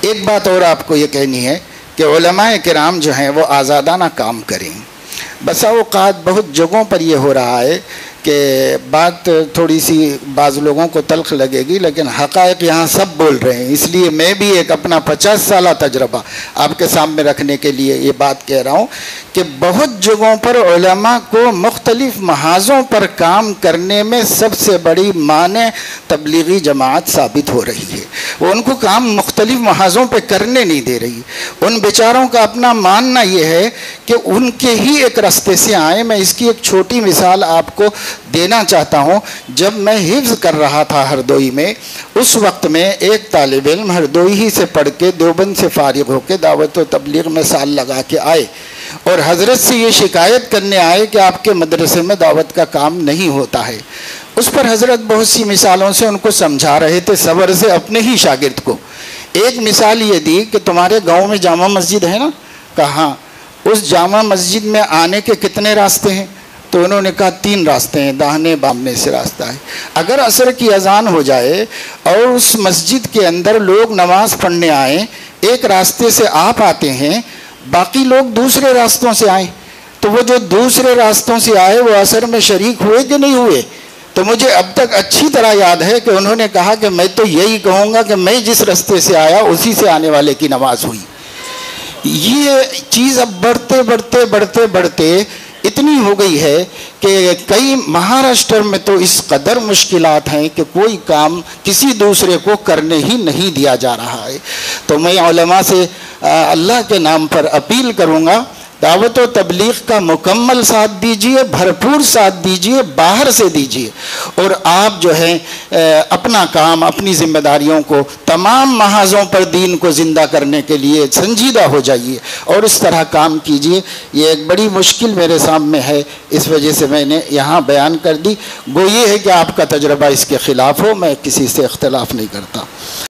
एक बात और आपको ये कहनी है कि उलमाए किराम जो हैं वो आज़ादाना काम करें। बसा औक़ात बहुत जगहों पर ये हो रहा है कि बात थोड़ी सी बाज़ लोगों को तल्ख़ लगेगी, लेकिन हक़ाइक़ यहाँ सब बोल रहे हैं। इसलिए मैं भी एक अपना 50 साला तजर्बा आपके सामने रखने के लिए ये बात कह रहा हूँ कि बहुत जगहों पर उलमा को मुख्तलिफ़ महाज़ों पर काम करने में सबसे बड़ी माने तबलीगी जमात साबित हो रही है। वो उनको काम मुख्तलिफ़ महाज़ों पर करने नहीं दे रही। उन बेचारों का अपना मानना ये है कि उनके ही एक रास्ते से आए। मैं इसकी एक छोटी मिसाल आपको देना चाहता हूँ। जब मैं हिफ्ज़ कर रहा था हरदोई में, उस वक्त में एक तालिब इल्म हरदोई ही से पढ़ के देवबंद से फारिग होकर दावत व तबलीग में साल लगा के आए और हज़रत से ये शिकायत करने आए कि आपके मदरसे में दावत का काम नहीं होता है। उस पर हज़रत बहुत सी मिसालों से उनको समझा रहे थे, सब्र से, अपने ही शागिर्द को। एक मिसाल ये दी कि तुम्हारे गाँव में जामा मस्जिद है ना? कहा, उस जामा मस्जिद में आने के कितने रास्ते हैं? तो उन्होंने कहा 3 रास्ते हैं, दाहिने बामने से रास्ता है। अगर असर की अजान हो जाए और उस मस्जिद के अंदर लोग नमाज पढ़ने आए, एक रास्ते से आप आते हैं, बाकी लोग दूसरे रास्तों से आए, तो वो जो दूसरे रास्तों से आए वो असर में शरीक हुए कि नहीं हुए? तो मुझे अब तक अच्छी तरह याद है कि उन्होंने कहा कि मैं तो यही कहूँगा कि मैं जिस रास्ते से आया उसी से आने वाले की नमाज हुई। ये चीज़ अब बढ़ते बढ़ते बढ़ते बढ़ते इतनी हो गई है कि कई महाराष्ट्र में तो इस कदर मुश्किलात हैं कि कोई काम किसी दूसरे को करने ही नहीं दिया जा रहा है। तो मैं उलमा से अल्लाह के नाम पर अपील करूँगा, दावत व तबलीग का मुकम्मल साथ दीजिए, भरपूर साथ दीजिए, बाहर से दीजिए, और आप जो है अपना काम, अपनी जिम्मेदारियों को तमाम महाज़ों पर दीन को ज़िंदा करने के लिए संजीदा हो जाइए और इस तरह काम कीजिए। ये एक बड़ी मुश्किल मेरे सामने है, इस वजह से मैंने यहाँ बयान कर दी। गो ये है कि आपका तजर्बा इसके ख़िलाफ़ हो, मैं किसी से इख्तिलाफ़ नहीं करता।